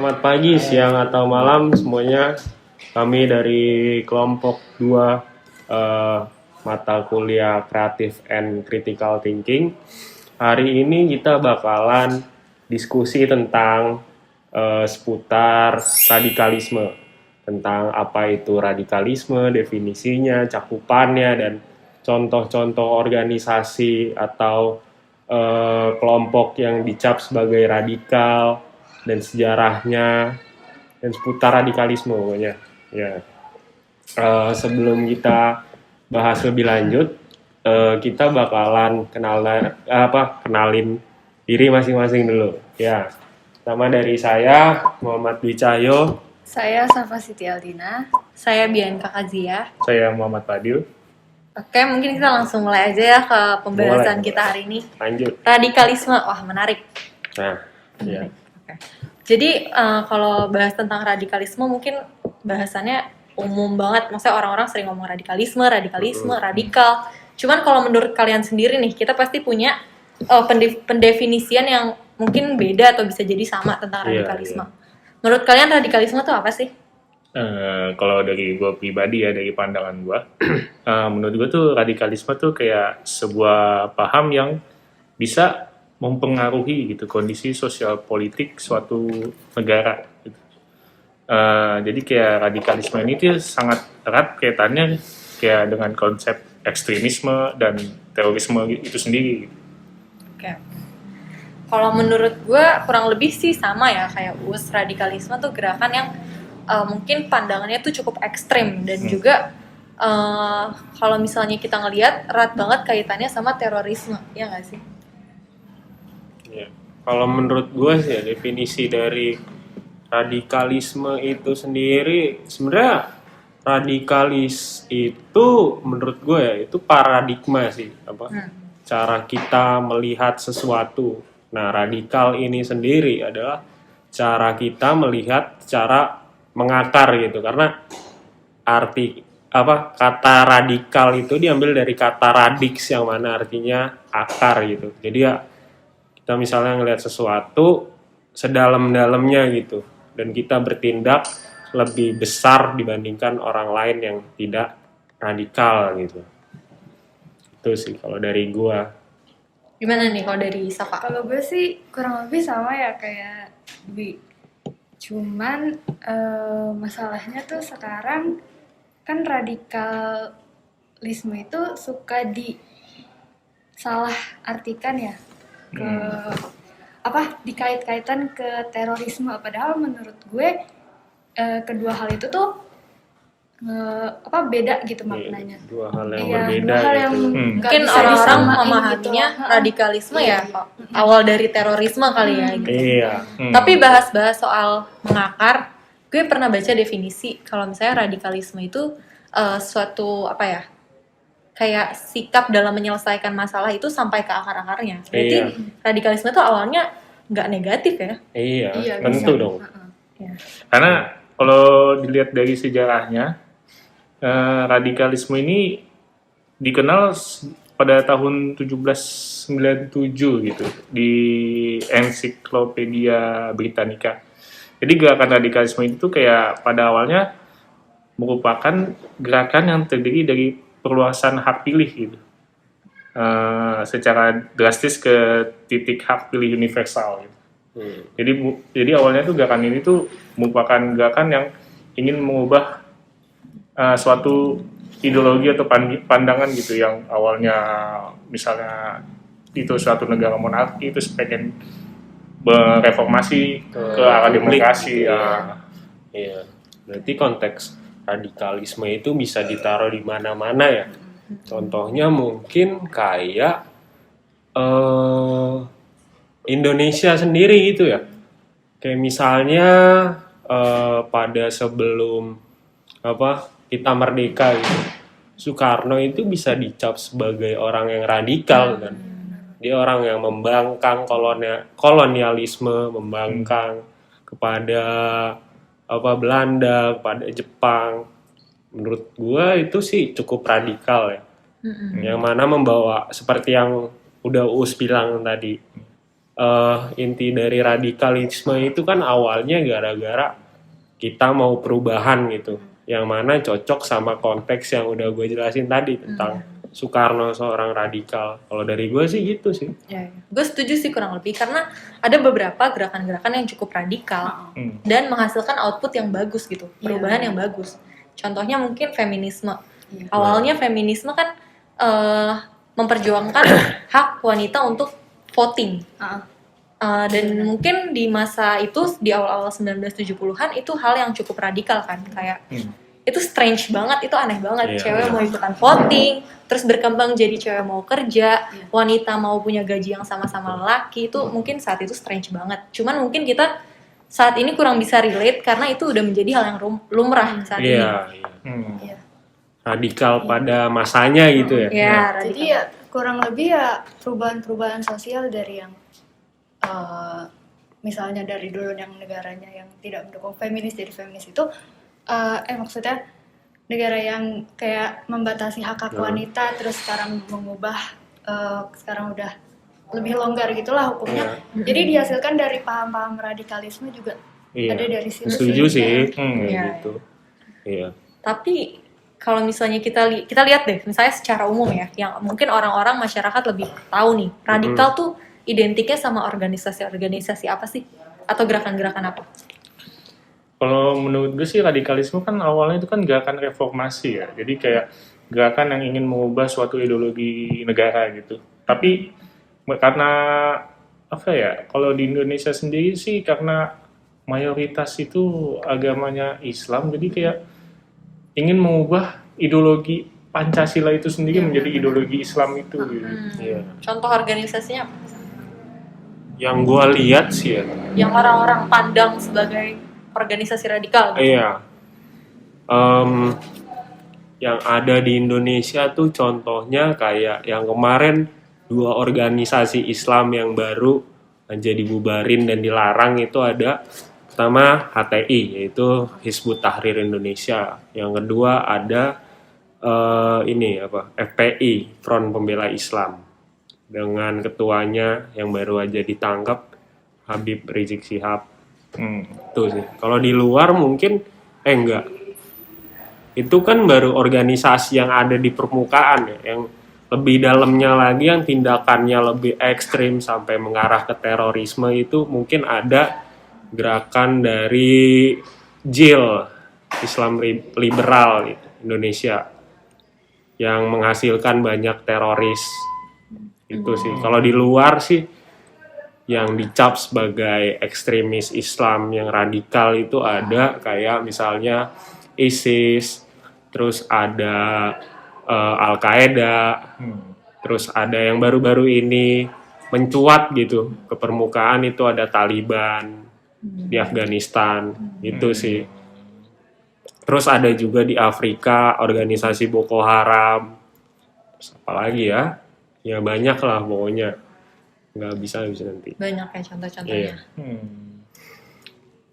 Selamat pagi, siang, atau malam semuanya. Kami dari kelompok 2 mata kuliah Creative and Critical Thinking. Hari ini kita bakalan diskusi tentang seputar radikalisme. Tentang apa itu radikalisme, definisinya, cakupannya, dan contoh-contoh organisasi atau kelompok yang dicap sebagai radikal dan sejarahnya dan seputar radikalisme pokoknya ya. Sebelum kita bahas lebih lanjut, kita bakalan kenalin diri masing-masing dulu ya. Pertama dari saya Muhammad Dwi Cahyo. Saya Safa Siti Aldina. Saya Bianca Kazia. Saya Muhammad Fadil. Oke, mungkin kita langsung mulai aja ya ke pembahasan kita hari ini. Lanjut. Radikalisme, wah menarik. Nah, ya. Oke. Jadi kalau bahas tentang radikalisme mungkin bahasannya umum banget. Maksudnya orang-orang sering ngomong radikalisme, radikal. Cuman kalau menurut kalian sendiri nih, kita pasti punya pendefinisian yang mungkin beda atau bisa jadi sama tentang radikalisme. Menurut kalian radikalisme itu apa sih? Kalau dari gue pribadi ya, dari pandangan gue, menurut gue tuh radikalisme tuh kayak sebuah paham yang bisa mempengaruhi gitu kondisi sosial politik suatu negara. Gitu. Jadi kayak radikalisme ini tuh sangat erat kaitannya kayak dengan konsep ekstremisme dan terorisme itu sendiri. Oke. Kalau menurut gue kurang lebih sih sama ya kayak radikalisme tuh gerakan yang mungkin pandangannya tuh cukup ekstrim dan juga kalau misalnya kita ngelihat erat banget kaitannya sama terorisme, ya nggak sih? Ya. Kalau menurut gue sih ya, definisi dari radikalisme itu sendiri sebenarnya radikalis itu menurut gue ya itu paradigma sih cara kita melihat sesuatu. Nah, radikal ini sendiri adalah cara kita melihat cara mengakar gitu, karena kata radikal itu diambil dari kata radix yang mana artinya akar gitu. Jadi ya kita misalnya ngelihat sesuatu sedalam-dalamnya gitu dan kita bertindak lebih besar dibandingkan orang lain yang tidak radikal gitu. Itu sih kalau dari gua. Gimana nih kalau dari Safa? Kalau gue sih kurang lebih sama ya kayak Bi. Cuman masalahnya tuh sekarang kan radikalisme itu suka salah artikan ya ke dikait-kaitan ke terorisme, padahal menurut gue kedua hal itu tuh beda gitu maknanya. Dua hal yang berbeda dua hal yang gitu. Mungkin orang-orang memahaminya gitu. Radikalisme ya awal dari terorisme kali ya gitu. Iya. Tapi bahas-bahas soal mengakar, gue pernah baca definisi kalau misalnya radikalisme itu suatu kayak sikap dalam menyelesaikan masalah itu sampai ke akar-akarnya. Berarti radikalisme itu awalnya nggak negatif ya? Iya, tentu dong. Ya. Karena kalau dilihat dari sejarahnya, radikalisme ini dikenal pada tahun 1797 gitu di Encyclopedia Britannica. Jadi gerakan radikalisme itu kayak pada awalnya merupakan gerakan yang terdiri dari perluasan hak pilih gitu. Secara drastis ke titik hak pilih universal gitu. Jadi awalnya tuh gerakan ini tuh merupakan gerakan yang ingin mengubah suatu ideologi atau pandangan gitu yang awalnya misalnya itu suatu negara monarki itu pengen bereformasi ke arah demokrasi. Iya. Berarti konteks radikalisme itu bisa ditaruh di mana-mana ya. Contohnya mungkin kayak Indonesia sendiri gitu ya. Kayak misalnya pada sebelum kita merdeka gitu. Soekarno itu bisa dicap sebagai orang yang radikal kan. Dia orang yang membangkang kolonialisme, membangkang kepada Belanda, kepada Jepang. Menurut gua itu sih cukup radikal ya. Yang mana membawa seperti yang udah Uus bilang tadi, inti dari radikalisme itu kan awalnya gara-gara kita mau perubahan gitu, yang mana cocok sama konteks yang udah gue jelasin tadi tentang Soekarno seorang radikal. Kalau dari gue sih gitu sih. Ya. Gue setuju sih kurang lebih karena ada beberapa gerakan-gerakan yang cukup radikal dan menghasilkan output yang bagus gitu, perubahan yang bagus. Contohnya mungkin feminisme. Awalnya feminisme kan memperjuangkan hak wanita untuk voting. Dan mungkin di masa itu, di awal-awal 1970-an itu hal yang cukup radikal kan, kayak itu strange banget, itu aneh banget, cewek mau ikutan voting, terus berkembang jadi cewek mau kerja, wanita mau punya gaji yang sama-sama lelaki, itu mungkin saat itu strange banget. Cuman mungkin kita saat ini kurang bisa relate karena itu udah menjadi hal yang lumrah saat ini. Radikal pada masanya gitu ya. Jadi ya kurang lebih ya perubahan-perubahan sosial dari yang misalnya dari dulu yang negaranya yang tidak mendukung feminis jadi feminis itu maksudnya negara yang kayak membatasi hak wanita terus sekarang mengubah sekarang udah lebih longgar gitulah hukumnya. Jadi dihasilkan dari paham-paham radikalisme juga ada dari situ. Setuju sih. Gitu. Iya. Tapi kalau misalnya kita lihat deh, misalnya secara umum ya, yang mungkin orang-orang masyarakat lebih tahu nih, radikal tuh identiknya sama organisasi-organisasi apa sih? Atau gerakan-gerakan apa? Kalau menurut gue sih radikalisme kan awalnya itu kan gerakan reformasi ya. Jadi kayak gerakan yang ingin mengubah suatu ideologi negara gitu. Tapi karena apa ya? Kalau di Indonesia sendiri sih karena mayoritas itu agamanya Islam, jadi kayak ingin mengubah ideologi Pancasila itu sendiri menjadi ideologi Islam itu. Gitu. Contoh organisasinya apa? Yang gue lihat sih ya. Yang orang-orang pandang sebagai organisasi radikal. Gitu. Iya. Yang ada di Indonesia tuh contohnya kayak yang kemarin 2 organisasi Islam yang baru jadi bubarin dan dilarang itu ada pertama HTI yaitu Hizbut Tahrir Indonesia. Yang kedua ada FPI Front Pembela Islam. Dengan ketuanya yang baru aja ditangkap Habib Rizik Syihab. Tuh sih. Kalau di luar mungkin enggak. Itu kan baru organisasi yang ada di permukaan ya, yang lebih dalamnya lagi yang tindakannya lebih ekstrim sampai mengarah ke terorisme itu mungkin ada gerakan dari JIL Islam Liberal gitu, Indonesia yang menghasilkan banyak teroris. Itu sih. Kalau di luar sih yang dicap sebagai ekstremis Islam yang radikal itu ada kayak misalnya ISIS, terus ada Al-Qaeda, terus ada yang baru-baru ini mencuat gitu ke permukaan itu ada Taliban di Afghanistan, itu sih. Terus ada juga di Afrika organisasi Boko Haram, terus apa lagi ya? Ya banyak lah pokoknya, nggak bisa nanti. Banyak ya contoh-contohnya.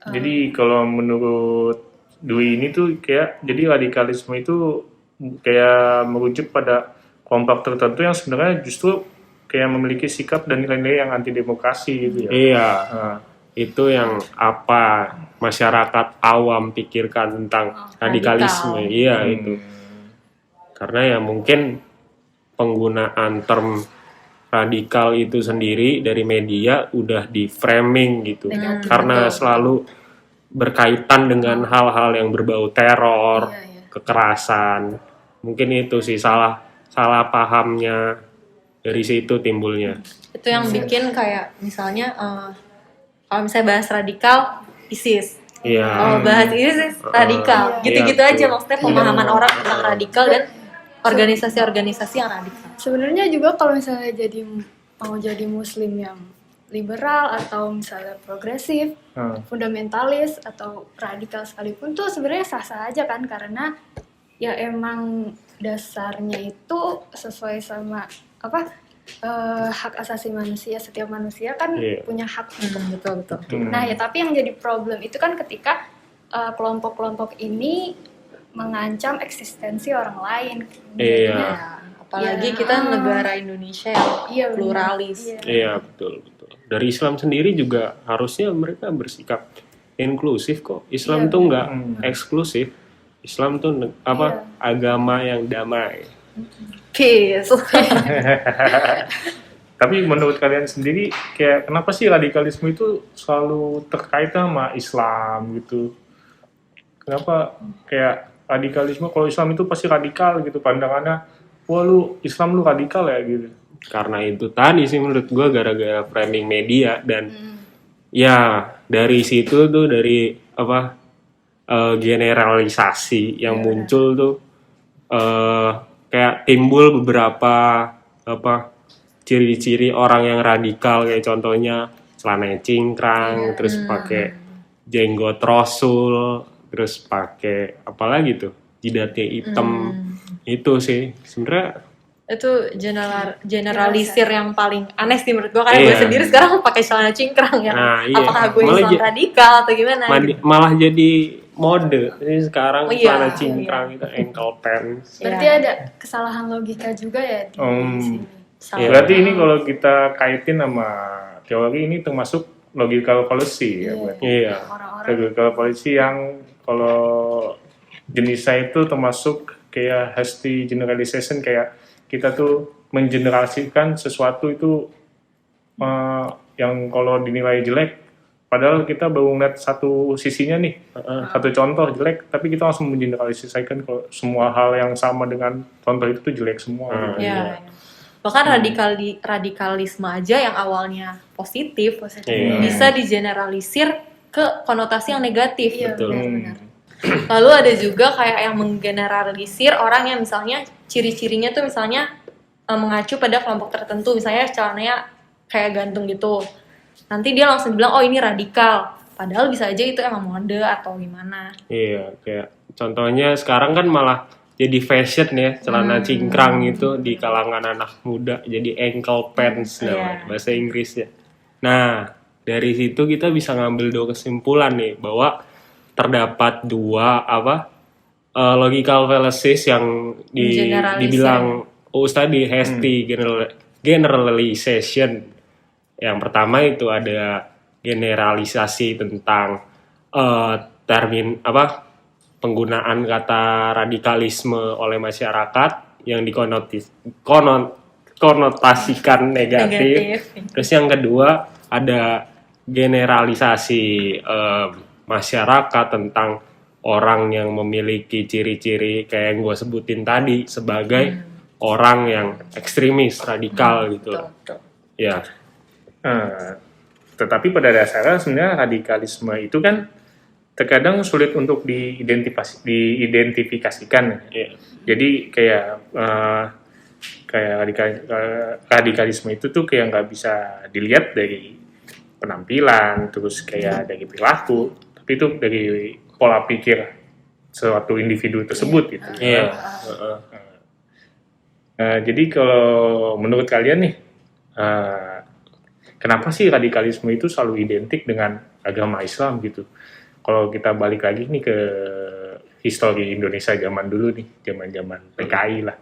Jadi kalau menurut Dwi ini tuh kayak jadi radikalisme itu kayak merujuk pada kelompok tertentu yang sebenarnya justru kayak memiliki sikap dan nilai-nilai yang anti demokrasi gitu ya. Iya. Itu yang apa masyarakat awam pikirkan tentang radikalisme. Iya itu. Karena ya mungkin penggunaan term radikal itu sendiri dari media udah di framing gitu. Karena selalu berkaitan dengan hal-hal yang berbau teror, kekerasan. Mungkin itu sih salah pahamnya dari situ timbulnya. Itu yang bikin kayak misalnya kalau misalnya bahas radikal ISIS. Kalau bahas ISIS radikal. Gitu-gitu aja maksudnya pemahaman orang tentang radikal dan organisasi-organisasi yang radikal. Sebenarnya juga kalau misalnya mau jadi muslim yang liberal atau misalnya progresif, fundamentalis atau radikal sekalipun tuh sebenarnya sah-sah aja kan, karena ya emang dasarnya itu sesuai sama hak asasi manusia. Setiap manusia kan punya hak untuk betul. Nah ya tapi yang jadi problem itu kan ketika kelompok-kelompok ini mengancam eksistensi orang lain. Apalagi kita negara Indonesia yang pluralis. Iya betul. dari Islam sendiri juga harusnya mereka bersikap inklusif kok. Islam Iya, tuh benar. nggak eksklusif. Islam tuh agama yang damai. Peace. Tapi menurut kalian sendiri, kayak kenapa sih radikalisme itu selalu terkait sama Islam gitu? Kenapa kayak radikalisme, kalau Islam itu pasti radikal gitu pandangannya, wah lu Islam lu radikal ya gitu. Karena itu tadi sih menurut gue gara-gara framing media dan ya dari situ tuh dari generalisasi yang muncul tuh kayak timbul beberapa ciri-ciri orang yang radikal, kayak contohnya celananya cingkrang, terus pakai jenggot rasul, terus pakai apalagi tuh jidatnya hitam. Itu sih sebenarnya Itu generalisir yang paling aneh sih menurut gue, karena gue Iya. sendiri sekarang pakai celana cingkrang ya. Nah, iya. Apakah gue Malah Islam radikal atau gimana? gitu. malah jadi mode. Jadi sekarang Oh, iya. celana cingkrang itu ankle pants. Berarti Iya. ada kesalahan logika juga ya di sini. Sama. Iya. Berarti ini kalau kita kaitin sama teori ini termasuk logical fallacy ya berarti. Iya. Orang-orang Logical fallacy yang kalau jenisnya itu termasuk kayak hasty generalization, kayak kita tuh mengeneralisasikan sesuatu itu yang kalau dinilai jelek, padahal kita baru ngeliat satu sisinya nih, satu contoh jelek, tapi kita langsung mengeneralisasikan kalau semua hal yang sama dengan contoh itu tuh jelek semua. gitu. Ya. Bahkan radikalisme aja yang awalnya positif Iya. bisa digeneralisir ke konotasi yang negatif. Iya, Betul. benar-benar. Lalu ada juga kayak yang menggeneralisir orang yang misalnya ciri-cirinya tuh misalnya mengacu pada kelompok tertentu, misalnya celananya kayak gantung gitu. Nanti dia langsung bilang, oh ini radikal. Padahal bisa aja itu emang mode atau gimana. Iya, kayak contohnya sekarang kan malah jadi fashion ya, celana cingkrang itu di kalangan anak muda, jadi ankle pants namanya, bahasa Inggrisnya. Nah, dari situ kita bisa ngambil dua kesimpulan nih, bahwa terdapat dua logical fallacies yang dibilang tadi hasty generalization. Yang pertama itu ada generalisasi tentang penggunaan kata radikalisme oleh masyarakat yang konotasikan negatif. Terus yang kedua ada generalisasi masyarakat tentang orang yang memiliki ciri-ciri kayak yang gue sebutin tadi sebagai orang yang ekstremis, radikal gitu. Betul. Ya. Tetapi pada dasarnya sebenarnya radikalisme itu kan terkadang sulit untuk diidentifikasikan. Iya. Jadi kayak radikalisme itu tuh kayak nggak bisa dilihat dari penampilan, terus kayak dari perilaku, tapi itu dari pola pikir suatu individu tersebut gitu. Iya. Jadi kalau menurut kalian nih, kenapa sih radikalisme itu selalu identik dengan agama Islam gitu? Kalau kita balik lagi nih ke histori Indonesia zaman dulu nih, zaman PKI lah.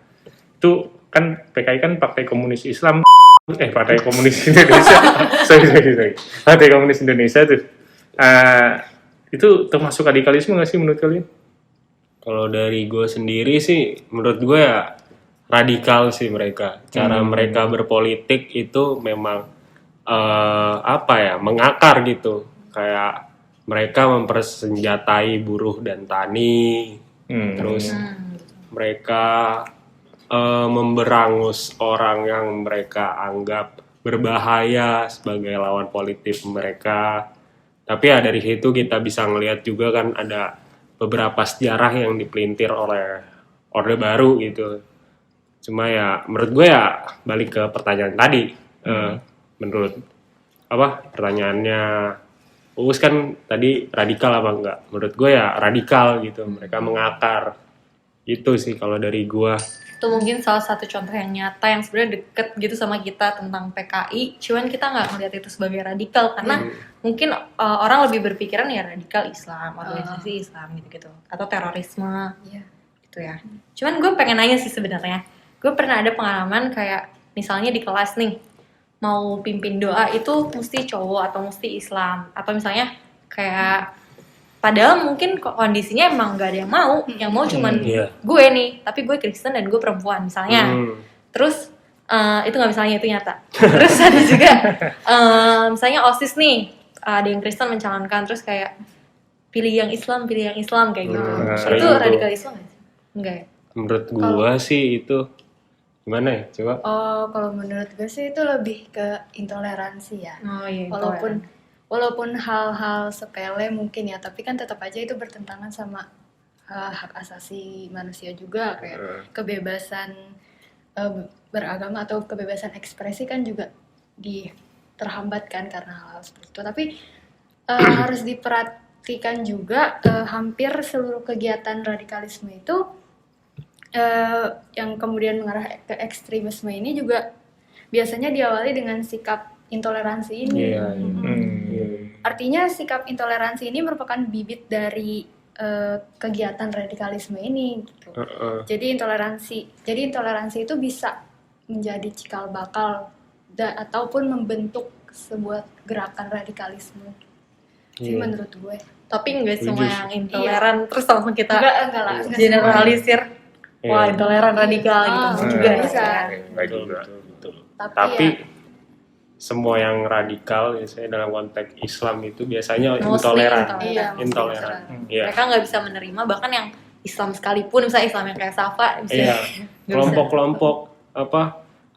Itu kan PKI kan Partai Komunis Islam, Partai Komunis Indonesia, sorry. Partai Komunis Indonesia tuh. Itu termasuk radikalisme nggak sih menurut kalian? Kalau dari gue sendiri sih, menurut gue ya radikal sih mereka. Cara mereka berpolitik itu memang mengakar gitu. Kayak mereka mempersenjatai buruh dan tani, terus mereka memberangus orang yang mereka anggap berbahaya sebagai lawan politik mereka. Tapi ya dari situ kita bisa ngelihat juga kan ada beberapa sejarah yang dipelintir oleh Orde Baru gitu. Cuma ya menurut gue ya balik ke pertanyaan tadi. Menurut pertanyaannya Uus kan tadi radikal apa enggak? Menurut gue ya radikal gitu. Mereka mengakar. Itu sih kalau dari gue. Itu mungkin salah satu contoh yang nyata yang sebenarnya deket gitu sama kita tentang PKI, cuman kita nggak melihat itu sebagai radikal karena mungkin orang lebih berpikiran ya radikal Islam, organisasi Islam gitu atau terorisme gitu ya. Cuman gue pengen nanya sih sebenarnya, gue pernah ada pengalaman kayak misalnya di kelas nih mau pimpin doa itu mesti cowok atau mesti Islam, atau misalnya kayak padahal mungkin kondisinya emang gak ada yang mau cuman Iya. gue nih, tapi gue Kristen dan gue perempuan misalnya. Terus itu nggak misalnya, itu nyata. Terus ada juga misalnya OSIS nih, ada yang Kristen mencalonkan, terus kayak pilih yang Islam kayak gitu. sering Itu tuh. radikalisme nggak sih? Enggak ya? Menurut gua sih itu gimana ya? Coba. Kalau menurut gue sih itu lebih ke intoleransi ya. Oh iya. Walaupun hal-hal sepele mungkin ya, tapi kan tetap aja itu bertentangan sama hak asasi manusia juga, kayak kebebasan beragama atau kebebasan ekspresi kan juga terhambat kan karena hal seperti itu. Tapi harus diperhatikan juga hampir seluruh kegiatan radikalisme itu yang kemudian mengarah ke ekstremisme ini juga biasanya diawali dengan sikap intoleransi ini. Iya. Artinya sikap intoleransi ini merupakan bibit dari kegiatan radikalisme ini gitu. Jadi intoleransi itu bisa menjadi cikal bakal ataupun membentuk sebuah gerakan radikalisme. Sih menurut gue. Tapi nggak Setuju semua sih. yang intoleran terus langsung kita Enggak lah. enggak generalisir. Wah, Iya. intoleran radikal gitu juga ya. bisa. Betul. Tapi Tapi ya, semua yang radikal, biasanya dalam konteks Islam itu biasanya Mostly intoleran. Iya, Intoleran. Iya. Mereka nggak bisa menerima, bahkan yang Islam sekalipun, misalnya Islam yang kayak Safa, Iya. nggak bisa. Kelompok-kelompok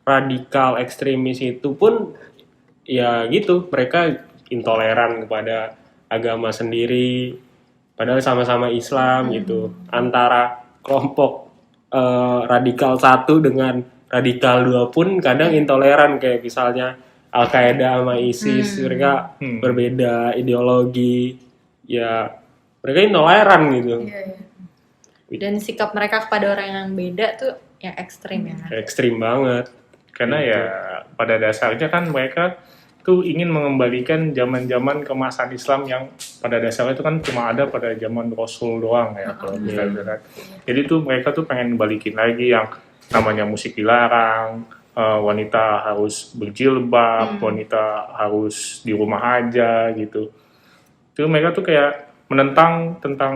radikal ekstremis itu pun ya gitu, mereka intoleran kepada agama sendiri, padahal sama-sama Islam gitu. Antara kelompok radikal 1 dengan radikal 2 pun kadang intoleran, kayak misalnya Al-Qaeda sama ISIS, mereka berbeda ideologi, ya mereka intoleran gitu. iya. Dan sikap mereka kepada orang yang beda tuh yang ekstrim ya. Ekstrim banget. Karena ya pada dasarnya kan mereka tuh ingin mengembalikan zaman-zaman kemasan Islam yang pada dasarnya itu kan cuma ada pada zaman Rasul doang ya kalau kita lihat. Jadi tuh mereka tuh pengen balikin lagi yang namanya musik dilarang, wanita harus berjilbab, wanita harus di rumah aja gitu. Itu mereka tuh kayak menentang tentang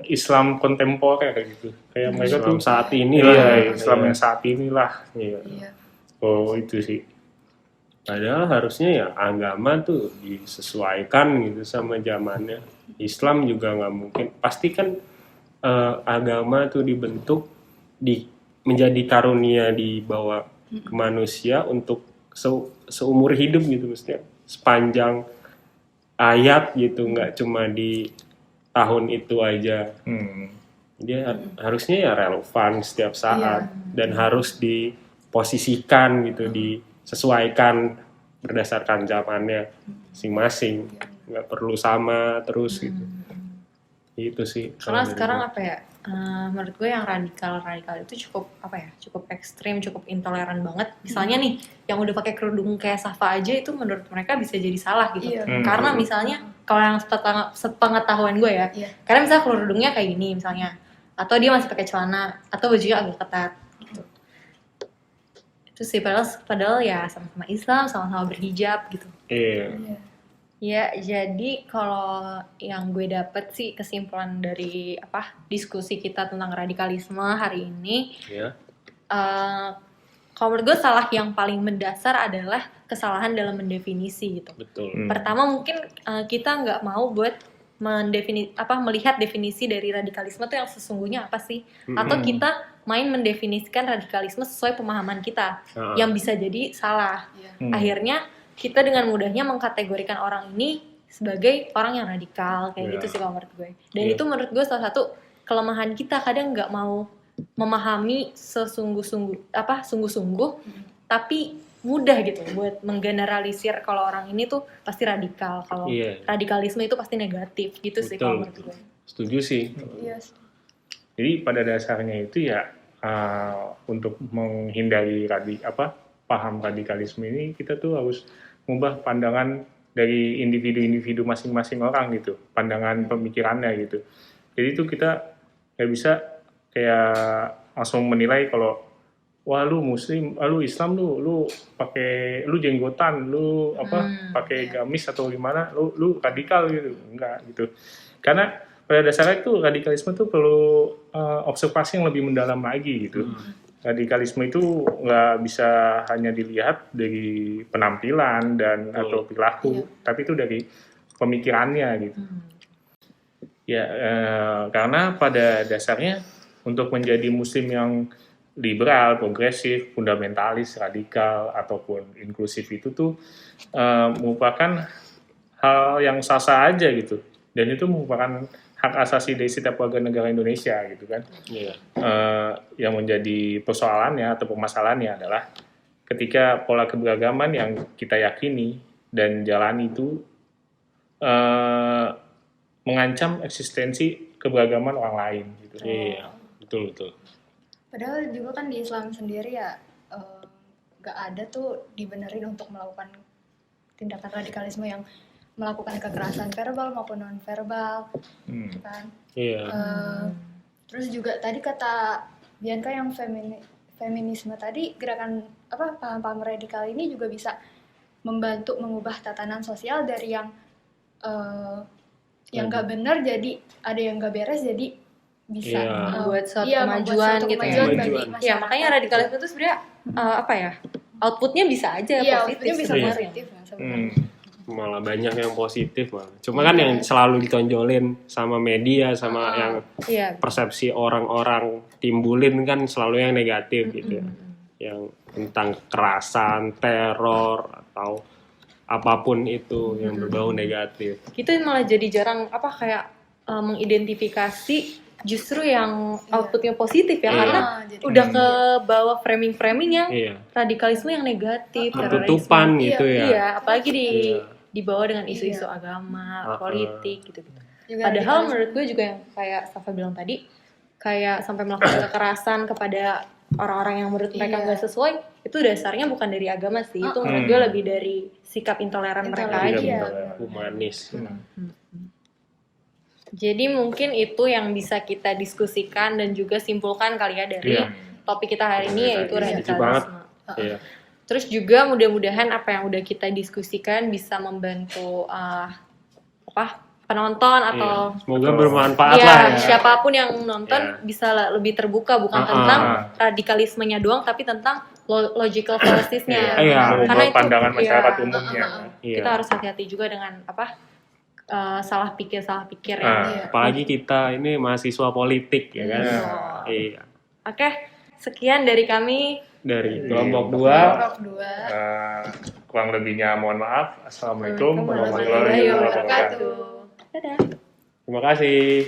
Islam kontemporer kayak gitu. Kayak mereka Islam tuh saat ini iya, lah. Islam yang saat inilah. Iya. Iya. Oh itu sih. Padahal harusnya ya agama tuh disesuaikan gitu sama zamannya. Islam juga nggak mungkin. Pasti kan agama tuh dibentuk menjadi karunia dibawa ke manusia untuk seumur hidup gitu, maksudnya sepanjang ayat gitu, nggak cuma di tahun itu aja. Dia harusnya ya relevan setiap saat dan harus diposisikan gitu, disesuaikan berdasarkan zamannya masing-masing, nggak perlu sama terus gitu. Itu sih. Karena kalau sekarang dari apa ya? Menurut gue yang radikal itu cukup cukup ekstrim, cukup intoleran banget. Misalnya nih, yang udah pakai kerudung kayak Safa aja itu menurut mereka bisa jadi salah gitu. Iya. Karena misalnya kalau yang sepengetahuan gue ya, Iya. karena misalnya kerudungnya kayak gini misalnya, atau dia masih pakai celana, atau bajunya agak ketat gitu. Itu sih padahal ya sama-sama Islam, sama-sama berhijab gitu. Iya. Ya, jadi kalau yang gue dapet sih kesimpulan dari diskusi kita tentang radikalisme hari ini, Iya. kalau menurut gue salah yang paling mendasar adalah kesalahan dalam mendefinisi gitu. Betul. Pertama mungkin kita nggak mau buat melihat definisi dari radikalisme itu yang sesungguhnya apa sih? Atau kita main mendefinisikan radikalisme sesuai pemahaman kita, yang bisa jadi salah. Akhirnya kita dengan mudahnya mengkategorikan orang ini sebagai orang yang radikal kayak gitu sih kalau menurut gue. Dan itu menurut gue salah satu kelemahan kita, kadang nggak mau memahami sungguh-sungguh, tapi mudah gitu buat menggeneralisir kalau orang ini tuh pasti radikal, kalau radikalisme itu pasti negatif gitu. Betul, sih kalau menurut gue. Setuju sih. Iya. Jadi pada dasarnya itu ya untuk menghindari paham radikalisme ini kita tuh harus mengubah pandangan dari individu-individu masing-masing orang gitu, pandangan pemikirannya gitu. Jadi itu kita nggak bisa kayak langsung menilai kalau wah lu muslim, lu Islam, lu pakai lu jenggotan, lu pakai gamis atau gimana, lu radikal gitu. Enggak gitu. Karena pada dasarnya itu radikalisme itu perlu observasi yang lebih mendalam lagi gitu. Radikalisme itu nggak bisa hanya dilihat dari penampilan dan atau perilaku, tapi itu dari pemikirannya gitu. Ya, karena pada dasarnya untuk menjadi muslim yang liberal, progresif, fundamentalis, radikal ataupun inklusif itu tuh merupakan hal yang sah-sah aja gitu. Dan itu merupakan hak asasi dari setiap warga negara Indonesia gitu kan. Yang menjadi persoalannya atau permasalahannya adalah ketika pola keberagaman yang kita yakini dan jalani itu mengancam eksistensi keberagaman orang lain gitu. Iya, betul. Padahal juga kan di Islam sendiri ya gak ada tuh dibenerin untuk melakukan tindakan radikalisme yang melakukan kekerasan verbal maupun non verbal, kan? Iya. Terus juga tadi kata Bianca yang feminisme tadi, gerakan paham-paham radikal ini juga bisa membantu mengubah tatanan sosial dari yang nggak benar jadi ada yang nggak beres jadi bisa membuat suatu membuat kemajuan suatu gitu kemajuan ya. bagi Ya masyarakat. makanya radikalisme itu sebenarnya outputnya bisa aja Iya, positif outputnya bisa sebenarnya. positif ya, sebenarnya. Malah banyak yang positif malah. Cuma kan yang selalu ditonjolin sama media sama yang Iya. persepsi orang-orang timbulin kan selalu yang negatif gitu ya. Yang tentang kekerasan, teror atau apapun itu yang berbau negatif. Kita malah jadi jarang kayak mengidentifikasi justru yang outputnya positif ya, karena jadi udah ke bawah framing-framing yang Iya. radikalisme yang negatif, Tertutupan terorisme. gitu ya. Iya, apalagi dibawa dengan isu-isu agama, politik gitu-gitu. Juga Padahal menurut gue juga yang kayak Safa bilang tadi, kayak sampai melakukan kekerasan kepada orang-orang yang menurut mereka nggak sesuai, itu dasarnya bukan dari agama sih, itu menurut gue lebih dari sikap intoleran mereka aja. Iya. Humanis. Jadi mungkin itu yang bisa kita diskusikan dan juga simpulkan kali ya dari topik kita hari ini, yaitu radikalisme. Iya. Terus juga mudah-mudahan apa yang udah kita diskusikan bisa membantu penonton atau Semoga bermanfaat ya, lah ya. siapapun yang nonton bisa lebih terbuka bukan tentang radikalismenya doang, tapi tentang logical fallacies-nya. Iya. Karena itu Pandangan masyarakat umumnya. kita harus hati-hati juga dengan salah pikir ya. Apalagi kita ini mahasiswa politik ya kan. Iya. Oke, sekian dari kami. Dari kelompok 2. Kurang lebihnya mohon maaf. Assalamualaikum Warahmatullahi warahmatullahi wabarakatuh. Dadah. Terima kasih.